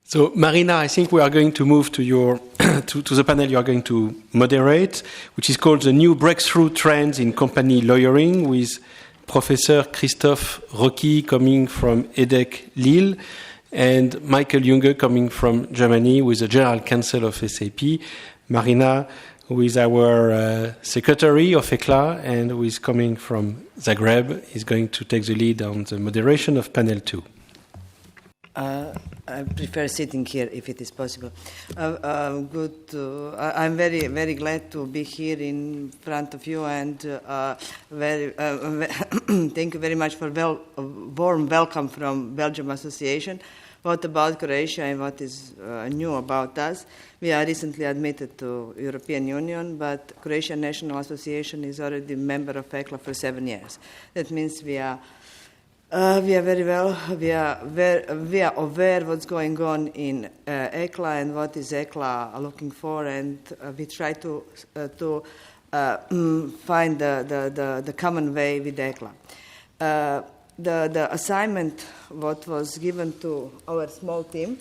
So, Marina, I think we are going to move to your to the panel you are going to moderate, which is called The New Breakthrough Trends in Company Lawyering, with Professor Christophe Rocky coming from EDEC Lille and Michael Junge coming from Germany with the General Counsel of SAP. Marina, who is our secretary of Ecla and who is coming from Zagreb, is going to take the lead on the moderation of panel 2. I prefer sitting here if it is possible. I'm very, very glad to be here in front of you, and thank you very much for a warm welcome from Belgium Association. What about Croatia and what is new about us? We are recently admitted to European Union, but Croatian National Association is already a member of Ecla for 7 years. That means we are very well. We are aware what's going on in Ecla and what is Ecla looking for, and we try to find the common way with Ecla. The assignment what was given to our small team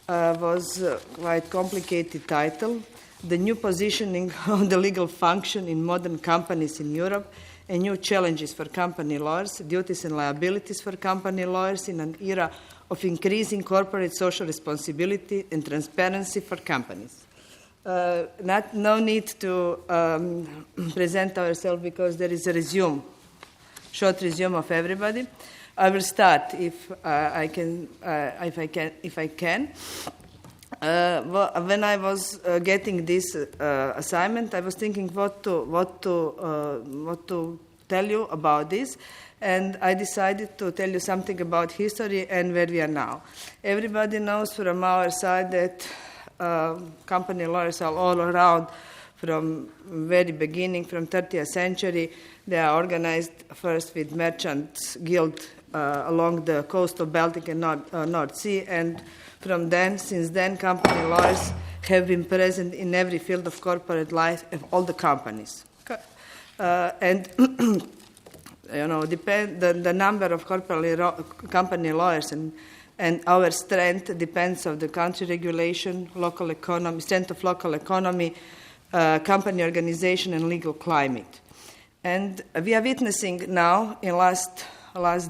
was quite complicated title: the new positioning of the legal function in modern companies in Europe, and new challenges for company lawyers, duties and liabilities for company lawyers in an era of increasing corporate social responsibility and transparency for companies. No need to present ourselves because there is a short resume of everybody. I will start if I can. When I was getting this assignment, I was thinking what to tell you about this, and I decided to tell you something about history and where we are now. Everybody knows from our side that company lawyers are all around from very beginning, from 30th century. They are organized first with merchants guild along the coast of Baltic and North Sea, and since then, company lawyers have been present in every field of corporate life of all the companies. And the number of company lawyers and our strength depends on the country regulation, local economy, strength of local economy, company organization, and legal climate. And we are witnessing now in last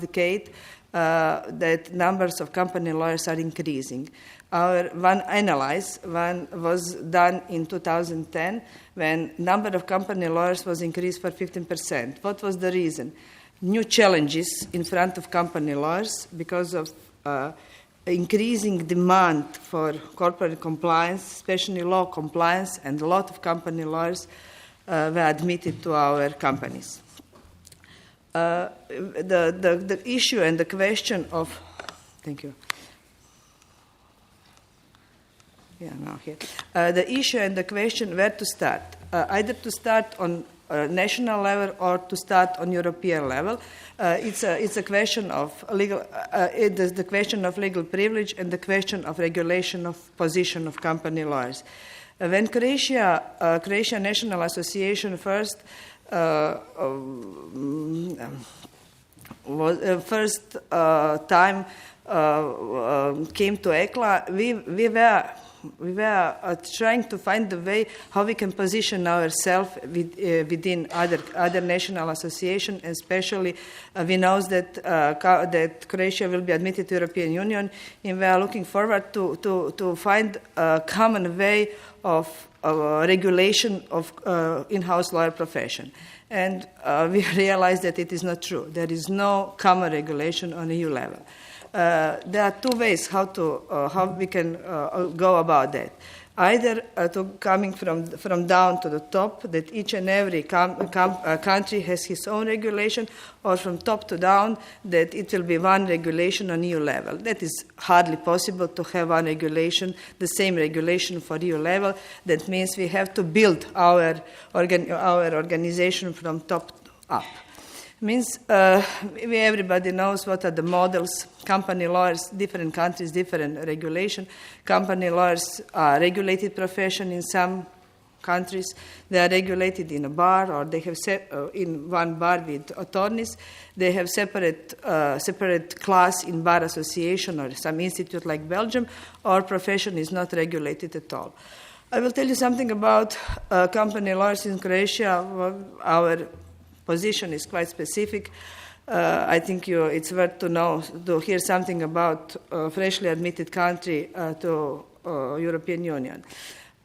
decade that numbers of company lawyers are increasing. One was done in 2010 when number of company lawyers was increased for 15%. What was the reason? New challenges in front of company lawyers because of increasing demand for corporate compliance, especially law compliance, and a lot of company lawyers were admitted to our companies. The issue and the question of, thank you. Yeah, now here. The issue and the question where to start, either to start on national level or to start on European level. It's a question of legal. It is the question of legal privilege and the question of regulation of position of company lawyers. When Croatia National Association first time came to Ecla, we were trying to find the way how we can position ourselves within other national associations, and especially we know that Croatia will be admitted to the European Union, and we are looking forward to find a common way of regulation of in-house lawyer profession. And we realized that it is not true. There is no common regulation on EU level. There are two ways how we can go about that. Either coming from down to the top, that each and every country has his own regulation, or from top to down, that it will be one regulation on EU level. That is hardly possible to have one regulation, the same regulation for EU level. That means we have to build our organization from top up. Means everybody knows what are the models. Company lawyers, different countries, different regulation. Company lawyers are regulated profession in some countries. They are regulated in a bar, or they have in one bar with attorneys. They have separate class in bar association or some institute like Belgium. Our profession is not regulated at all. I will tell you something about company lawyers in Croatia. Our position is quite specific. I think it's worth to hear something about freshly admitted country to European Union.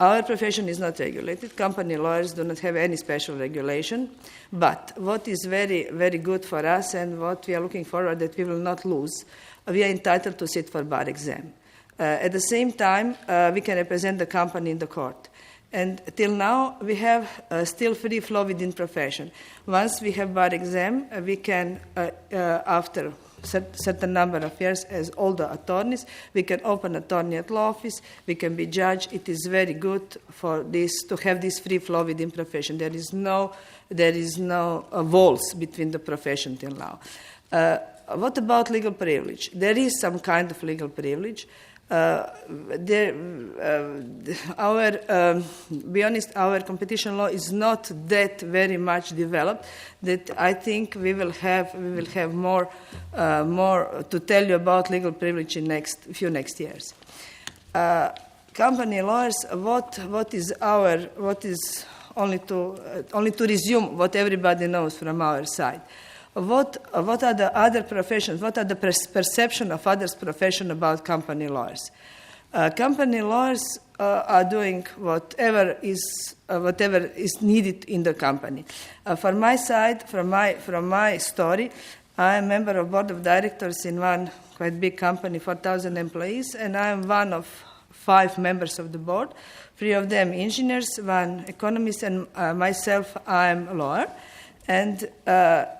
Our profession is not regulated. Company lawyers do not have any special regulation. But what is very, very good for us and what we are looking forward that we will not lose, we are entitled to sit for bar exam. At the same time, we can represent the company in the court. And till now, we have still free flow within profession. Once we have bar exam, we can, after certain number of years, as all the attorneys, we can open attorney at law office, we can be judge. It is very good for this to have this free flow within profession. There is no walls between the profession till now. What about legal privilege? There is some kind of legal privilege. Be honest, our competition law is not that very much developed. That I think we will have more to tell you about legal privilege in next years. Company lawyers, what is only to resume what everybody knows from our side. What are the other professions? What are the perception of others' profession about company lawyers? Company lawyers are doing whatever is needed in the company. From my side, from my story, I am a member of board of directors in one quite big company, 4,000 employees, and I am one of 5 members of the board. 3 of them engineers, 1 economist, and myself, I am a lawyer. And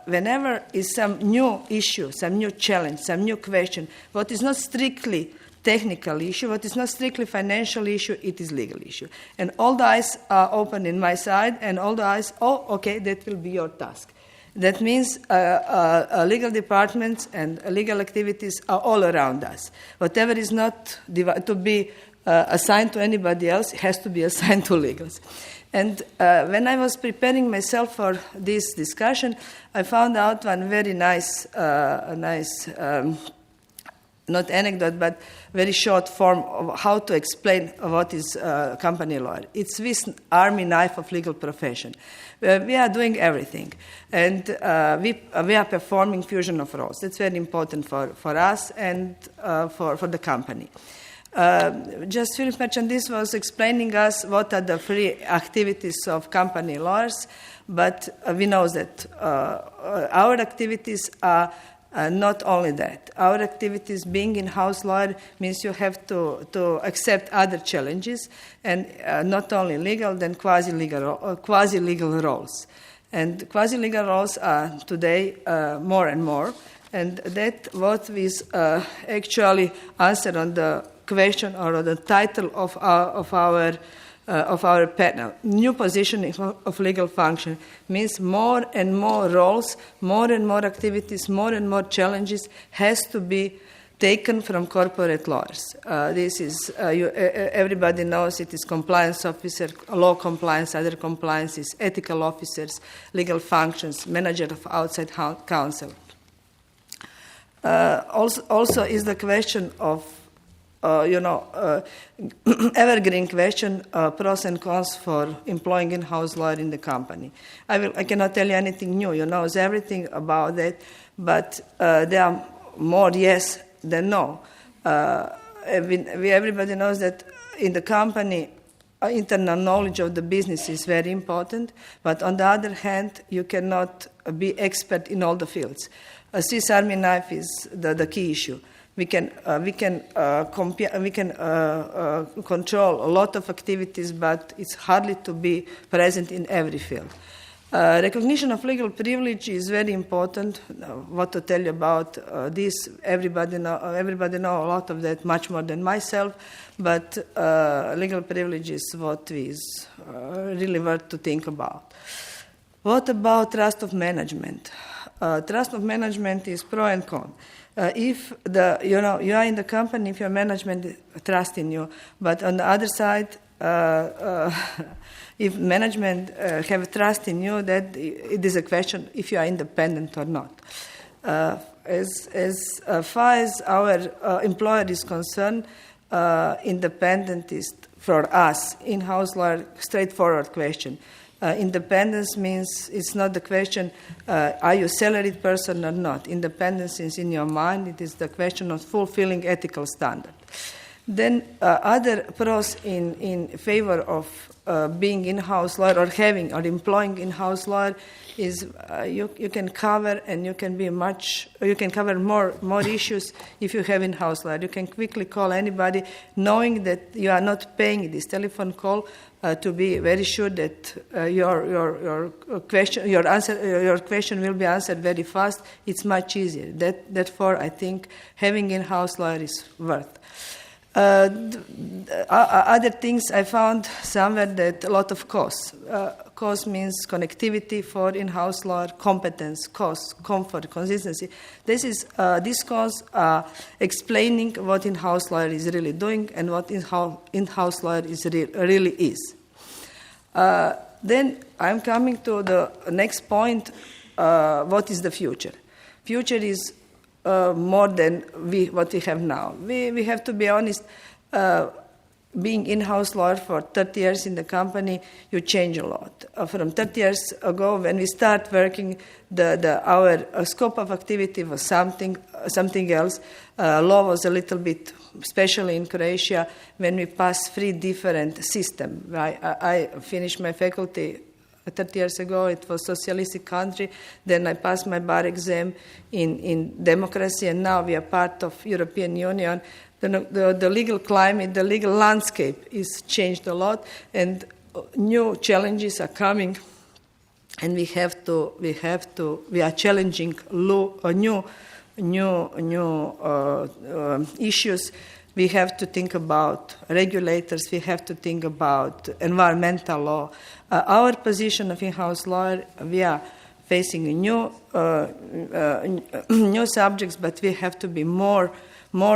whenever is some new issue, some new challenge, some new question, what is not strictly technical issue, what is not strictly financial issue, it is legal issue. And all the eyes are open in my side, and all the eyes, okay, that will be your task. That means legal departments and legal activities are all around us. Whatever is not to be assigned to anybody else has to be assigned to legals. And when I was preparing myself for this discussion, I found out one very nice, not anecdote, but very short form of how to explain what is company law. It's this army knife of legal profession. We are doing everything, and we are performing fusion of roles. That's very important for us and for the company. Just Philip mentioned this was explaining us what are the free activities of company lawyers, but we know that our activities are not only that. Our activities, being in-house lawyer, means you have to accept other challenges, and not only legal, then quasi-legal roles. And quasi-legal roles are today more and more, and that what is actually answered on the question or the title of our panel. New positioning of legal function means more and more roles, more and more activities, more and more challenges has to be taken from corporate lawyers. This is everybody knows it is compliance officer, law compliance, other compliances, ethical officers, legal functions, manager of outside counsel. Also is the question of evergreen question, pros and cons for employing in-house lawyer in the company. I cannot tell you anything new. You know everything about that, but there are more yes than no. Everybody knows that in the company, internal knowledge of the business is very important, but on the other hand, you cannot be expert in all the fields. A Swiss Army knife is the key issue. We can control a lot of activities, but it's hardly to be present in every field. Recognition of legal privilege is very important. What to tell you about this? Everybody know a lot of that, much more than myself. But legal privilege is what is really worth to think about. What about trust of management? Trust of management is pro and con. If you are in the company, if your management trusts in you, but on the other side, if management have trust in you, that it is a question if you are independent or not. As far as our employer is concerned, independent is for us in-house lawyer straightforward question. Independence means it's not the question, are you a salaried person or not? Independence is in your mind. It is the question of fulfilling ethical standard. Then other pros in favor of being in-house lawyer or having or employing in-house lawyer is you can cover and you can cover more issues if you have in-house lawyer. You can quickly call anybody, knowing that you are not paying this telephone call to be very sure that your question will be answered very fast. It's much easier. Therefore, I think having in-house lawyer is worth. Other things I found somewhere that a lot of costs. Cost means connectivity for in-house lawyer, competence, cost, comfort, consistency. These costs are explaining what in-house lawyer is really doing and what in-house lawyer really is. Then I'm coming to the next point. What is the future? Future is more than what we have now. We have to be honest. Being in-house lawyer for 30 years in the company, you change a lot. From 30 years ago, when we start working, our scope of activity was something else. Law was a little bit, especially in Croatia, when we passed 3 different systems. I finished my faculty 30 years ago. It was socialistic country. Then I passed my bar exam in democracy, and now we are part of European Union. The legal climate, the legal landscape is changed a lot, and new challenges are coming, and we are challenging new issues. We have to think about regulators. We have to think about environmental law. Our position of in-house lawyer, we are facing new subjects, but we have to be more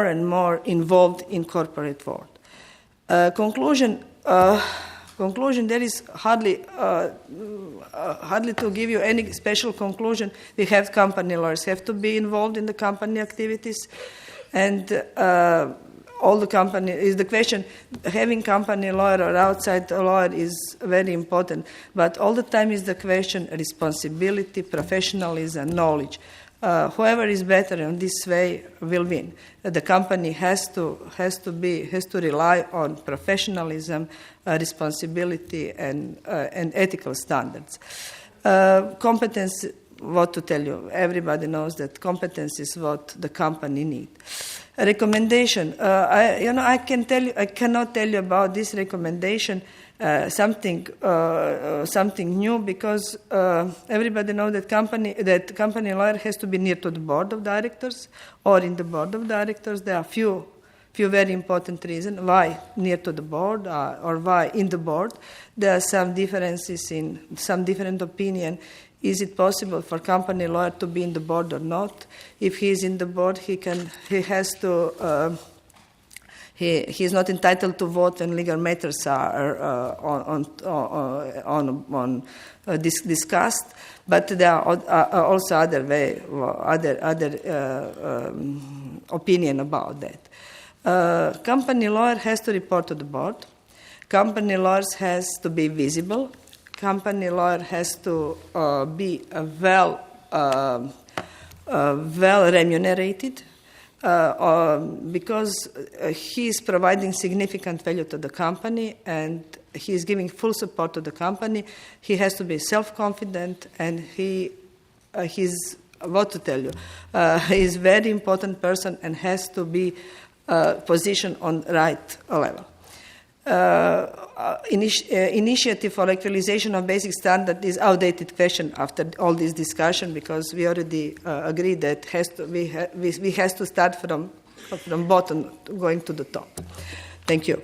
and more involved in corporate world. Conclusion, there is hardly to give you any special conclusion. We have company lawyers have to be involved in the company activities, and all the company is the question. Having company lawyer or outside lawyer is very important, but all the time is the question responsibility, professionalism, knowledge. Whoever is better in this way will win. The company has to rely on professionalism, responsibility, and ethical standards. Competence. What to tell you? Everybody knows that competence is what the company needs. A recommendation. I cannot tell you about this recommendation. Something new, because everybody knows that company lawyer has to be near to the board of directors, or in the board of directors. There are few very important reasons why near to the board or why in the board. There are some differences in some different opinion. Is it possible for company lawyer to be in the board or not? If he is in the board, he is not entitled to vote when legal matters are discussed. But there are also other opinion about that. Company lawyer has to report to the board. Company lawyers has to be visible. Company lawyer has to be well remunerated. Because he is providing significant value to the company and he is giving full support to the company. He has to be self-confident, and he's what to tell you. He is a very important person and has to be positioned on right level. Initiative for equalization of basic standard is outdated question after all this discussion, because we already agreed that we has to start from bottom going to the top. Thank you.